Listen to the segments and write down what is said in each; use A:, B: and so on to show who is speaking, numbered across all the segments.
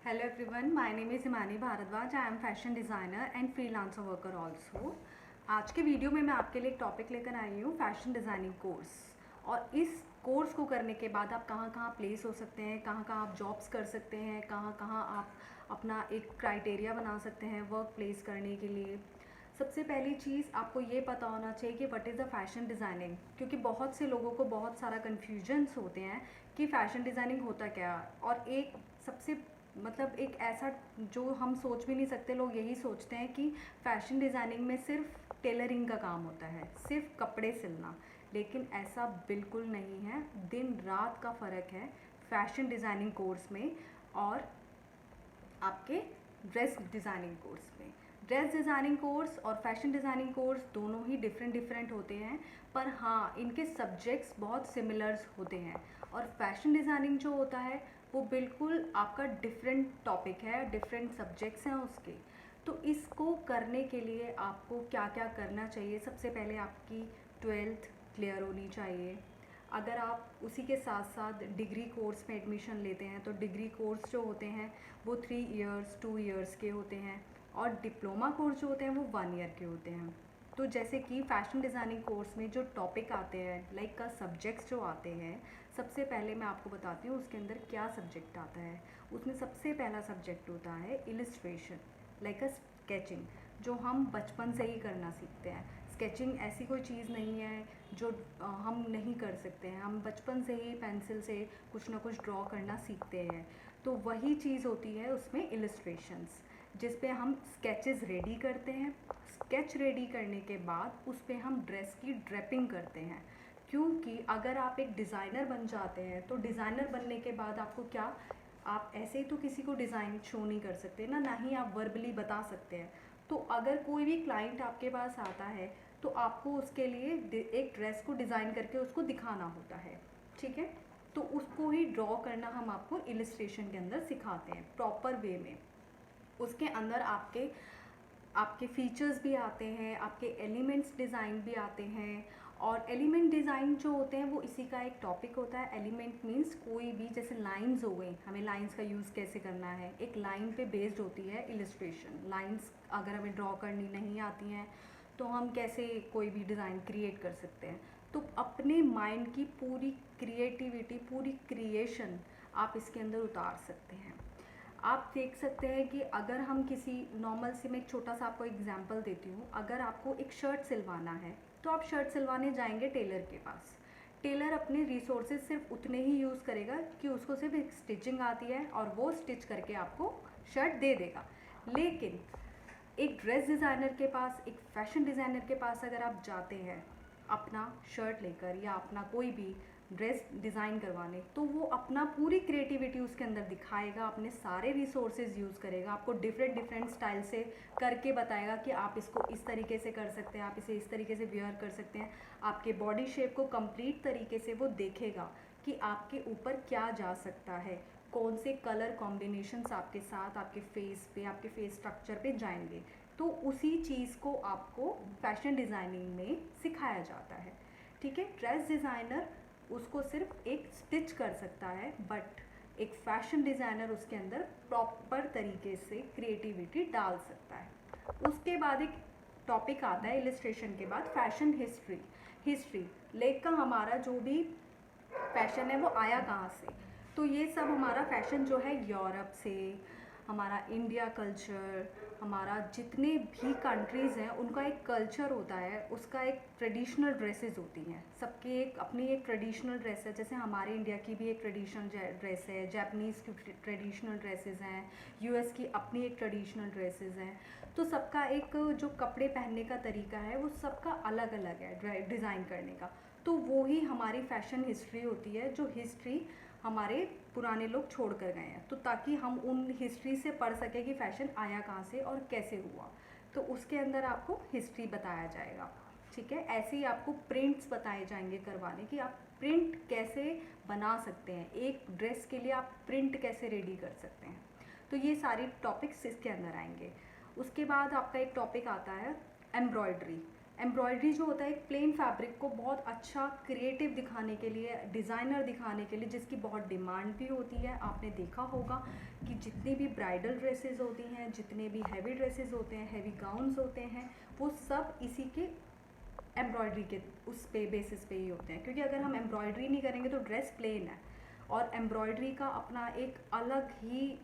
A: Hello everyone, my name is Himani Bharadwaj. I am fashion designer and freelancer worker also. आज के video में मैं आपके लिए एक टॉपिक लेकर आई हूँ, फैशन डिज़ाइनिंग कोर्स. और इस कोर्स को करने के बाद आप कहाँ कहाँ प्लेस हो सकते हैं, कहाँ कहाँ आप जॉब्स कर सकते हैं, कहाँ कहाँ आप अपना एक क्राइटेरिया बना सकते हैं वर्क प्लेस करने के लिए. सबसे पहली चीज़ आपको ये पता होना चाहिए कि what is the fashion designing, क्योंकि बहुत से लोगों को बहुत सारा कन्फ्यूजन्स होते हैं कि फ़ैशन डिज़ाइनिंग होता क्या. और एक सबसे एक ऐसा जो हम सोच भी नहीं सकते, लोग यही सोचते हैं कि फ़ैशन डिज़ाइनिंग में सिर्फ टेलरिंग का काम होता है, सिर्फ कपड़े सिलना. लेकिन ऐसा बिल्कुल नहीं है. दिन रात का फ़र्क है फ़ैशन डिज़ाइनिंग कोर्स में और आपके ड्रेस डिज़ाइनिंग कोर्स में. ड्रेस डिज़ाइनिंग कोर्स और फैशन डिज़ाइनिंग कोर्स दोनों ही डिफरेंट होते हैं, पर हाँ इनके सब्जेक्ट्स बहुत सिमिलर्स होते हैं. और फैशन डिज़ाइनिंग जो होता है वो बिल्कुल आपका डिफरेंट टॉपिक है, डिफरेंट सब्जेक्ट्स हैं उसके. तो इसको करने के लिए आपको क्या क्या करना चाहिए. सबसे पहले आपकी 12th क्लियर होनी चाहिए. अगर आप उसी के साथ साथ डिग्री कोर्स में एडमिशन लेते हैं तो डिग्री कोर्स जो होते हैं वो 3 इयर्स 2 इयर्स के होते हैं, और डिप्लोमा कोर्स जो होते हैं वो 1 ईयर के होते हैं. तो जैसे कि फ़ैशन डिज़ाइनिंग कोर्स में जो टॉपिक आते हैं, लाइक का सब्जेक्ट्स जो आते हैं, सबसे पहले मैं आपको बताती हूँ उसके अंदर क्या सब्जेक्ट आता है. उसमें सबसे पहला सब्जेक्ट होता है इलस्ट्रेशन, लाइक अ स्केचिंग, जो हम बचपन से ही करना सीखते हैं. स्केचिंग ऐसी कोई चीज़ नहीं है जो हम नहीं कर सकते हैं. हम बचपन से ही पेंसिल से कुछ ना कुछ ड्रॉ करना सीखते हैं. तो वही चीज़ होती है उसमें इलस्ट्रेशंस, जिस पे हम स्केचेस रेडी करते हैं. स्केच रेडी करने के बाद उस पे हम ड्रेस की ड्रेपिंग करते हैं. क्योंकि अगर आप एक डिज़ाइनर बन जाते हैं तो डिज़ाइनर बनने के बाद आपको क्या, आप ऐसे ही तो किसी को डिज़ाइन शो नहीं कर सकते ना ही आप वर्बली बता सकते हैं. तो अगर कोई भी क्लाइंट आपके पास आता है तो आपको उसके लिए एक ड्रेस को डिज़ाइन करके उसको दिखाना होता है. ठीक है, तो उसको ही ड्रॉ करना हम आपको इलस्ट्रेशन के अंदर सिखाते हैं प्रॉपर वे में. उसके अंदर आपके आपके फीचर्स भी आते हैं, आपके एलिमेंट्स डिज़ाइन भी आते हैं. और एलिमेंट डिज़ाइन जो होते हैं वो इसी का एक टॉपिक होता है. एलिमेंट मीन्स कोई भी, जैसे लाइंस हो गई, हमें लाइंस का यूज़ कैसे करना है. एक लाइन पे बेस्ड होती है इलस्ट्रेशन. लाइंस अगर हमें ड्रॉ करनी नहीं आती हैं तो हम कैसे कोई भी डिज़ाइन क्रिएट कर सकते हैं. तो अपने माइंड की पूरी क्रिएटिविटी, पूरी क्रिएशन आप इसके अंदर उतार सकते हैं. आप देख सकते हैं कि अगर हम किसी नॉर्मल से, मैं एक छोटा सा आपको एग्जांपल देती हूँ. अगर आपको एक शर्ट सिलवाना है तो आप शर्ट सिलवाने जाएंगे टेलर के पास. टेलर अपने रिसोर्सेज सिर्फ उतने ही यूज़ करेगा कि उसको सिर्फ एक स्टिचिंग आती है और वो स्टिच करके आपको शर्ट दे देगा. लेकिन एक ड्रेस डिज़ाइनर के पास, एक फैशन डिज़ाइनर के पास अगर आप जाते हैं अपना शर्ट लेकर या अपना कोई भी ड्रेस डिज़ाइन करवाने, तो वो अपना पूरी क्रिएटिविटी उसके अंदर दिखाएगा, अपने सारे रिसोर्सेज यूज़ करेगा, आपको डिफरेंट स्टाइल से करके बताएगा कि आप इसको इस तरीके से कर सकते हैं, आप इसे इस तरीके से वेयर कर सकते हैं. आपके बॉडी शेप को कंप्लीट तरीके से वो देखेगा कि आपके ऊपर क्या जा सकता है, कौन से कलर कॉम्बिनेशंस आपके साथ आपके फेस पे, आपके फेस स्ट्रक्चर पे जाएंगे. तो उसी चीज़ को आपको फैशन डिज़ाइनिंग में सिखाया जाता है. ठीक है, ड्रेस डिज़ाइनर उसको सिर्फ एक स्टिच कर सकता है, बट एक फैशन डिज़ाइनर उसके अंदर प्रॉपर तरीके से क्रिएटिविटी डाल सकता है. उसके बाद एक टॉपिक आता है इलस्ट्रेशन के बाद, फैशन हिस्ट्री. हिस्ट्री लेक का हमारा जो भी फैशन है वो आया कहाँ से. तो ये सब हमारा फैशन जो है यूरोप से, हमारा इंडिया कल्चर, हमारा जितने भी कंट्रीज़ हैं उनका एक कल्चर होता है, उसका एक ट्रेडिशनल ड्रेसेस होती हैं. सबकी एक अपनी एक ट्रेडिशनल ड्रेस है. जैसे हमारे इंडिया की भी एक ट्रेडिशनल ड्रेस है, जापानीज़ की ट्रेडिशनल ड्रेसेस हैं, यूएस की अपनी एक ट्रेडिशनल ड्रेसेस हैं. तो सबका एक जो कपड़े पहनने का तरीका है वो सबका अलग अलग है डिज़ाइन करने का. तो वो ही हमारी फैशन हिस्ट्री होती है, जो हिस्ट्री हमारे पुराने लोग छोड़ कर गए हैं. तो ताकि हम उन हिस्ट्री से पढ़ सकें कि फ़ैशन आया कहाँ से और कैसे हुआ, तो उसके अंदर आपको हिस्ट्री बताया जाएगा. ठीक है, ऐसे ही आपको प्रिंट्स बताए जाएंगे करवाने, कि आप प्रिंट कैसे बना सकते हैं, एक ड्रेस के लिए आप प्रिंट कैसे रेडी कर सकते हैं. तो ये सारे टॉपिक्स इसके अंदर आएंगे. उसके बाद आपका एक टॉपिक आता है एम्ब्रॉयडरी. एम्ब्रॉयडरी जो होता है एक प्लेन फैब्रिक को बहुत अच्छा क्रिएटिव दिखाने के लिए, डिज़ाइनर दिखाने के लिए, जिसकी बहुत डिमांड भी होती है। आपने देखा होगा कि जितनी भी ब्राइडल ड्रेसेस होती हैं, जितने भी हैवी ड्रेसेस होते हैं, हैवी गाउन्स होते हैं, वो सब इसी के एम्ब्रॉयडरी के उस पे बेसिस पे ही होते हैं। क्योंकि अगर हम एम्ब्रॉयडरी नहीं करेंगे तो ड्रेस प्लेन है, और एम्ब्रॉयडरी का अपना एक अलग ही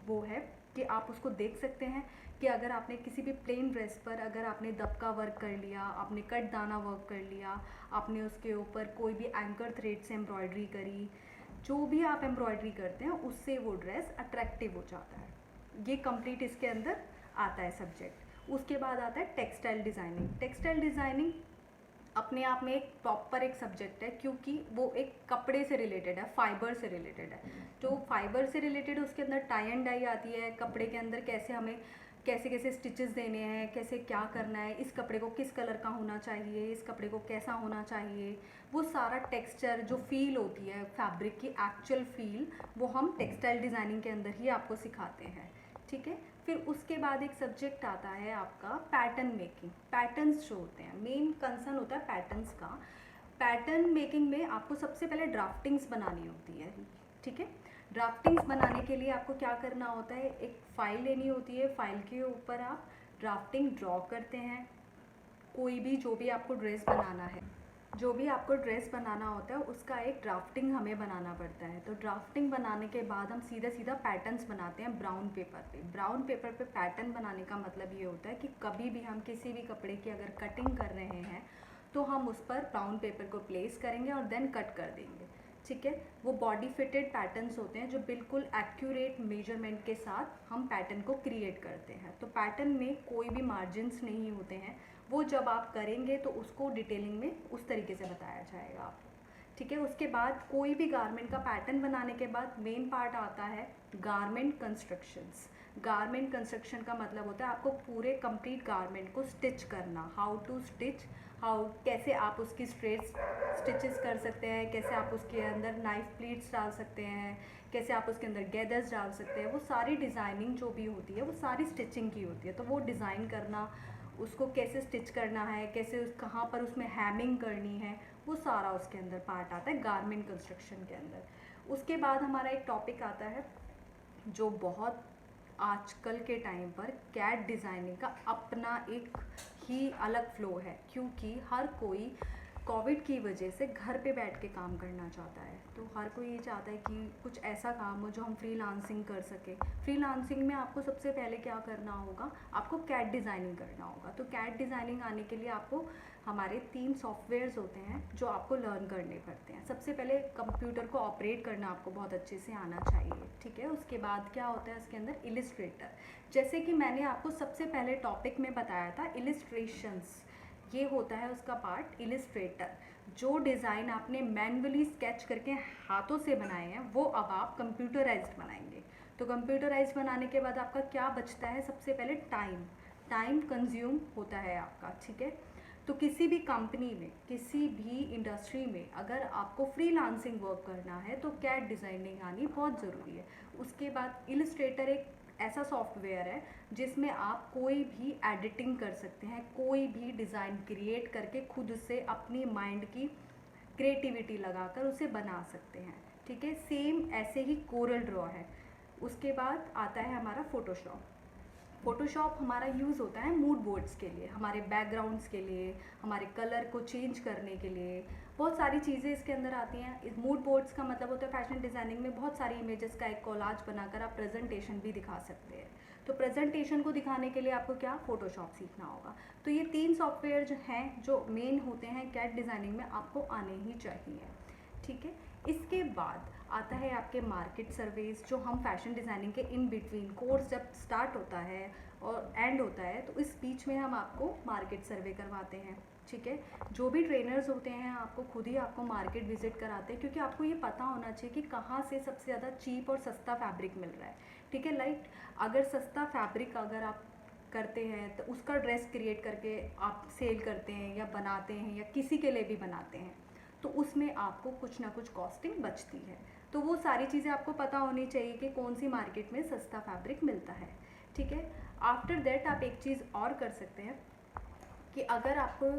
A: वो है कि आप उसको देख सकते हैं कि अगर आपने किसी भी प्लेन ड्रेस पर अगर आपने दबका वर्क कर लिया, आपने कट दाना वर्क कर लिया, आपने उसके ऊपर कोई भी एंकर थ्रेड से एम्ब्रॉयडरी करी, जो भी आप एम्ब्रॉयडरी करते हैं उससे वो ड्रेस अट्रैक्टिव हो जाता है। ये कंप्लीट इसके अंदर आता है सब्जेक्ट। उसके बाद आता है टेक्सटाइल डिज़ाइनिंग। टेक्सटाइल डिज़ाइनिंग अपने आप में एक प्रॉपर एक सब्जेक्ट है, क्योंकि वो एक कपड़े से रिलेटेड है, फाइबर से रिलेटेड है। जो फाइबर से रिलेटेड है उसके अंदर टाई एंड डाई आती है, कपड़े के अंदर कैसे हमें कैसे कैसे स्टिचेस देने हैं, कैसे क्या करना है, इस कपड़े को किस कलर का होना चाहिए, इस कपड़े को कैसा होना चाहिए, वो सारा टेक्सचर जो फील होती है फैब्रिक की, एक्चुअल फील, वो हम टेक्सटाइल डिज़ाइनिंग के अंदर ही आपको सिखाते हैं। ठीक है। फिर उसके बाद एक सब्जेक्ट आता है आपका पैटर्न मेकिंग। पैटर्न्स जो होते हैं, मेन कंसर्न होता है पैटर्न्स का। पैटर्न मेकिंग में आपको सबसे पहले ड्राफ्टिंग्स बनानी होती है। ठीक है। ड्राफ्टिंग्स बनाने के लिए आपको क्या करना होता है, एक फ़ाइल लेनी होती है, फ़ाइल के ऊपर आप ड्राफ्टिंग ड्रॉ करते हैं। कोई भी जो भी आपको ड्रेस बनाना है, जो भी आपको ड्रेस बनाना होता है उसका एक ड्राफ्टिंग हमें बनाना पड़ता है। तो ड्राफ्टिंग बनाने के बाद हम सीधा सीधा पैटर्न्स बनाते हैं ब्राउन पेपर पे। ब्राउन पेपर पे पैटर्न बनाने का मतलब ये होता है कि कभी भी हम किसी भी कपड़े की अगर कटिंग कर रहे हैं तो हम उस पर ब्राउन पेपर को प्लेस करेंगे और देन कट कर देंगे। ठीक है। वो बॉडी फिटेड पैटर्न्स होते हैं जो बिल्कुल एक्यूरेट मेजरमेंट के साथ हम पैटर्न को क्रिएट करते हैं। तो पैटर्न में कोई भी मार्जिन्स नहीं होते हैं, वो जब आप करेंगे तो उसको डिटेलिंग में उस तरीके से बताया जाएगा आपको। ठीक है। उसके बाद कोई भी गारमेंट का पैटर्न बनाने के बाद मेन पार्ट आता है गारमेंट कंस्ट्रक्शंस। गारमेंट कंस्ट्रक्शन का मतलब होता है आपको पूरे कंप्लीट गारमेंट को स्टिच करना, हाउ टू स्टिच, हाउ कैसे आप उसकी स्ट्रेट स्टिचेस कर सकते हैं, कैसे आप उसके अंदर नाइफ प्लीट्स डाल सकते हैं, कैसे आप उसके अंदर गैदर्स डाल सकते हैं। वो सारी डिज़ाइनिंग जो भी होती है वो सारी स्टिचिंग की होती है। तो वो डिज़ाइन करना, उसको कैसे स्टिच करना है, कैसे कहाँ पर उसमें हैमिंग करनी है, वो सारा उसके अंदर पार्ट आता है गारमेंट कंस्ट्रक्शन के अंदर। उसके बाद हमारा एक टॉपिक आता है जो बहुत आजकल के टाइम पर कैट डिज़ाइनिंग का अपना एक ही अलग फ्लो है, क्योंकि हर कोई कोविड की वजह से घर पे बैठ के काम करना चाहता है। तो हर कोई ये चाहता है कि कुछ ऐसा काम हो जो हम फ्रीलांसिंग कर सके। फ्रीलांसिंग में आपको सबसे पहले क्या करना होगा, आपको कैट डिज़ाइनिंग करना होगा। तो कैट डिज़ाइनिंग आने के लिए आपको हमारे 3 सॉफ्टवेयर्स होते हैं जो आपको लर्न करने पड़ते हैं। सबसे पहले कंप्यूटर को ऑपरेट करना आपको बहुत अच्छे से आना चाहिए। ठीक है। उसके बाद क्या होता है इसके अंदर, इलिस्ट्रेटर। जैसे कि मैंने आपको सबसे पहले टॉपिक में बताया था, इलिस्ट्रेशंस, ये होता है उसका पार्ट इलिस्ट्रेटर। जो डिज़ाइन आपने मैन्युअली स्केच करके हाथों से बनाए हैं वो अब आप कंप्यूटराइज्ड बनाएंगे। तो कंप्यूटराइज्ड बनाने के बाद आपका क्या बचता है, सबसे पहले टाइम कंज्यूम होता है आपका। ठीक है। तो किसी भी कंपनी में, किसी भी इंडस्ट्री में अगर आपको फ्रीलांसिंग वर्क करना है तो कैट डिज़ाइनिंग आनी बहुत ज़रूरी है। उसके बाद इलिस्ट्रेटर एक ऐसा सॉफ्टवेयर है जिसमें आप कोई भी एडिटिंग कर सकते हैं, कोई भी डिज़ाइन क्रिएट करके खुद से अपनी माइंड की क्रिएटिविटी लगाकर उसे बना सकते हैं। ठीक है। सेम ऐसे ही कोरल ड्रॉ है। उसके बाद आता है हमारा फ़ोटोशॉप। फ़ोटोशॉप हमारा यूज़ होता है मूड बोर्ड्स के लिए, हमारे बैकग्राउंड्स के लिए, हमारे कलर को चेंज करने के लिए, बहुत सारी चीज़ें इसके अंदर आती हैं। इस मूड बोर्ड्स का मतलब होता है फैशन डिज़ाइनिंग में बहुत सारी इमेजेस का एक कोलाज बनाकर आप प्रेजेंटेशन भी दिखा सकते हैं। तो प्रेजेंटेशन को दिखाने के लिए आपको क्या, फ़ोटोशॉप सीखना होगा। तो ये 3 सॉफ्टवेयर जो हैं जो मेन होते हैं कैट डिज़ाइनिंग में, आपको आने ही चाहिए। ठीक है। इसके बाद आता है आपके मार्केट सर्वेज, जो हम फैशन डिज़ाइनिंग के इन बिटवीन कोर्स जब स्टार्ट होता है और एंड होता है तो इस बीच में हम आपको मार्केट सर्वे करवाते हैं। ठीक है। जो भी ट्रेनर्स होते हैं आपको खुद ही आपको मार्केट विजिट कराते हैं, क्योंकि आपको ये पता होना चाहिए कि कहाँ से सबसे ज़्यादा चीप और सस्ता फैब्रिक मिल रहा है। ठीक है। लाइक अगर सस्ता फैब्रिक अगर आप करते हैं तो उसका ड्रेस क्रिएट करके आप सेल करते हैं या बनाते हैं या किसी के लिए भी बनाते हैं तो उसमें आपको कुछ ना कुछ कॉस्टिंग बचती है। तो वो सारी चीज़ें आपको पता होनी चाहिए कि कौन सी मार्केट में सस्ता फैब्रिक मिलता है। ठीक है। आफ्टर दैट आप एक चीज़ और कर सकते हैं, कि अगर आपको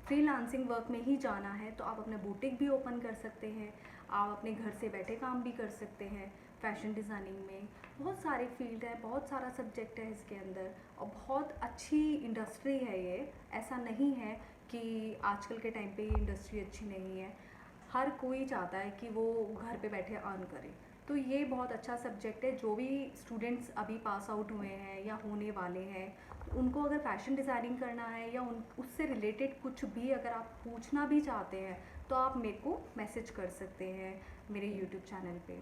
A: फ्रीलांसिंग वर्क में ही जाना है तो आप अपना बुटीक भी ओपन कर सकते हैं, आप अपने घर से बैठे काम भी कर सकते हैं। फैशन डिज़ाइनिंग में बहुत सारे फील्ड है, बहुत सारा सब्जेक्ट है इसके अंदर, और बहुत अच्छी इंडस्ट्री है ये। ऐसा नहीं है कि आजकल के टाइम पे ये इंडस्ट्री अच्छी नहीं है। हर कोई चाहता है कि वो घर पे बैठे अर्न करे, तो ये बहुत अच्छा सब्जेक्ट है। जो भी स्टूडेंट्स अभी पास आउट हुए हैं या होने वाले हैं, तो उनको अगर फैशन डिज़ाइनिंग करना है या उससे रिलेटेड कुछ भी अगर आप पूछना भी चाहते हैं तो आप मेरे को मैसेज कर सकते हैं मेरे यूट्यूब चैनल पे।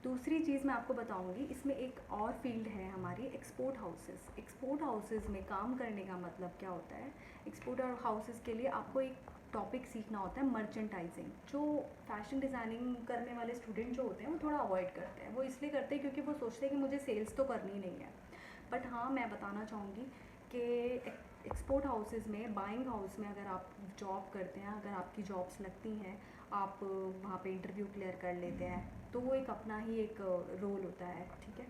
A: दूसरी चीज़ मैं आपको बताऊंगी, इसमें एक और फील्ड है हमारी, एक्सपोर्ट हाउसेस। एक्सपोर्ट हाउसेस में काम करने का मतलब क्या होता है? एक्सपोर्ट हाउसेस के लिए आपको एक टॉपिक सीखना होता है, मर्चेंटाइजिंग। जो फैशन डिज़ाइनिंग करने वाले स्टूडेंट जो होते हैं वो थोड़ा अवॉइड करते हैं। वो इसलिए करते हैं क्योंकि वो सोचते हैं कि मुझे सेल्स तो करनी नहीं है। बट हाँ, मैं बताना चाहूँगी कि एक्सपोर्ट हाउसेस में, बाइंग हाउस में अगर आप जॉब करते हैं, अगर आपकी जॉब्स लगती हैं, आप वहाँ पे इंटरव्यू क्लियर कर लेते हैं, तो वो एक अपना ही एक रोल होता है, ठीक है।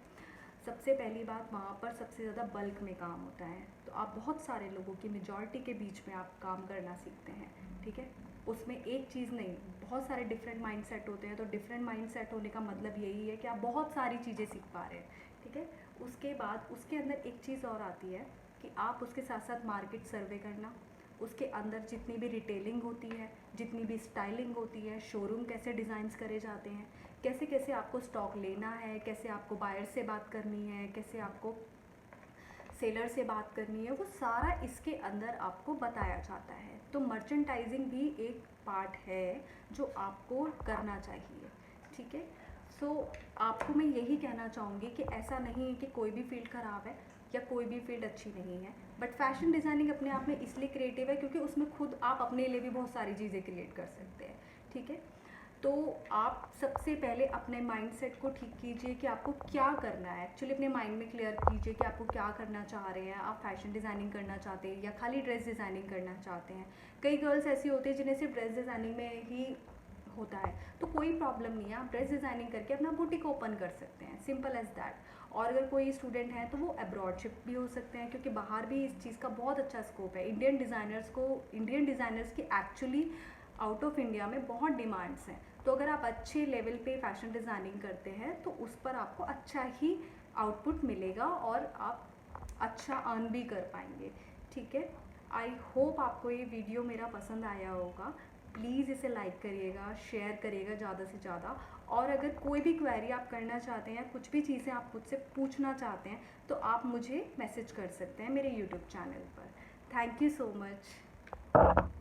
A: सबसे पहली बात, वहाँ पर सबसे ज़्यादा बल्क में काम होता है, तो आप बहुत सारे लोगों की मेजॉरिटी के बीच में आप काम करना सीखते हैं, ठीक है। उसमें एक चीज़ नहीं, बहुत सारे डिफरेंट माइंड सेट होते हैं, तो डिफरेंट माइंड सेट होने का मतलब यही है कि आप बहुत सारी चीज़ें सीख पा रहे हैं, ठीक है। उसके बाद उसके अंदर एक चीज़ और आती है कि आप उसके साथ साथ मार्केट सर्वे करना, उसके अंदर जितनी भी रिटेलिंग होती है, जितनी भी स्टाइलिंग होती है, शोरूम कैसे डिज़ाइंस करे जाते हैं, कैसे कैसे आपको स्टॉक लेना है, कैसे आपको बायर से बात करनी है, कैसे आपको सेलर से बात करनी है, वो सारा इसके अंदर आपको बताया जाता है। तो मर्चेंटाइजिंग भी एक पार्ट है जो आपको करना चाहिए, ठीक है। सो आपको मैं यही कहना चाहूँगी कि ऐसा नहीं है कि कोई भी फील्ड ख़राब है या कोई भी फील्ड अच्छी नहीं है, बट फैशन डिज़ाइनिंग अपने आप में इसलिए क्रिएटिव है क्योंकि उसमें खुद आप अपने लिए भी बहुत सारी चीज़ें क्रिएट कर सकते हैं, ठीक है। तो आप सबसे पहले अपने माइंडसेट को ठीक कीजिए कि आपको क्या करना है। एक्चुअली अपने माइंड में क्लियर कीजिए कि आपको क्या करना चाह रहे हैं। आप फैशन डिज़ाइनिंग करना चाहते हैं या खाली ड्रेस डिज़ाइनिंग करना चाहते हैं। कई गर्ल्स ऐसी होती हैं जिन्हें सिर्फ ड्रेस डिज़ाइनिंग में ही होता है, तो कोई प्रॉब्लम नहीं है, आप ड्रेस डिज़ाइनिंग करके अपना बुटीक ओपन कर सकते हैं, सिंपल एज दैट। और अगर कोई स्टूडेंट है तो वो अब्रॉड शिफ्ट भी हो सकते हैं, क्योंकि बाहर भी इस चीज़ का बहुत अच्छा स्कोप है। इंडियन डिज़ाइनर्स की एक्चुअली आउट ऑफ इंडिया में बहुत डिमांड्स हैं। तो अगर आप अच्छे लेवल पे फैशन डिज़ाइनिंग करते हैं तो उस पर आपको अच्छा ही आउटपुट मिलेगा और आप अच्छा अर्न भी कर पाएंगे, ठीक है। आई होप आपको ये वीडियो मेरा पसंद आया होगा। प्लीज़ इसे लाइक करिएगा, शेयर करिएगा ज़्यादा से ज़्यादा। और अगर कोई भी क्वेरी आप करना चाहते हैं, कुछ भी चीज़ें आप मुझसे पूछना चाहते हैं, तो आप मुझे मैसेज कर सकते हैं मेरे यूट्यूब चैनल पर। Thank you so much.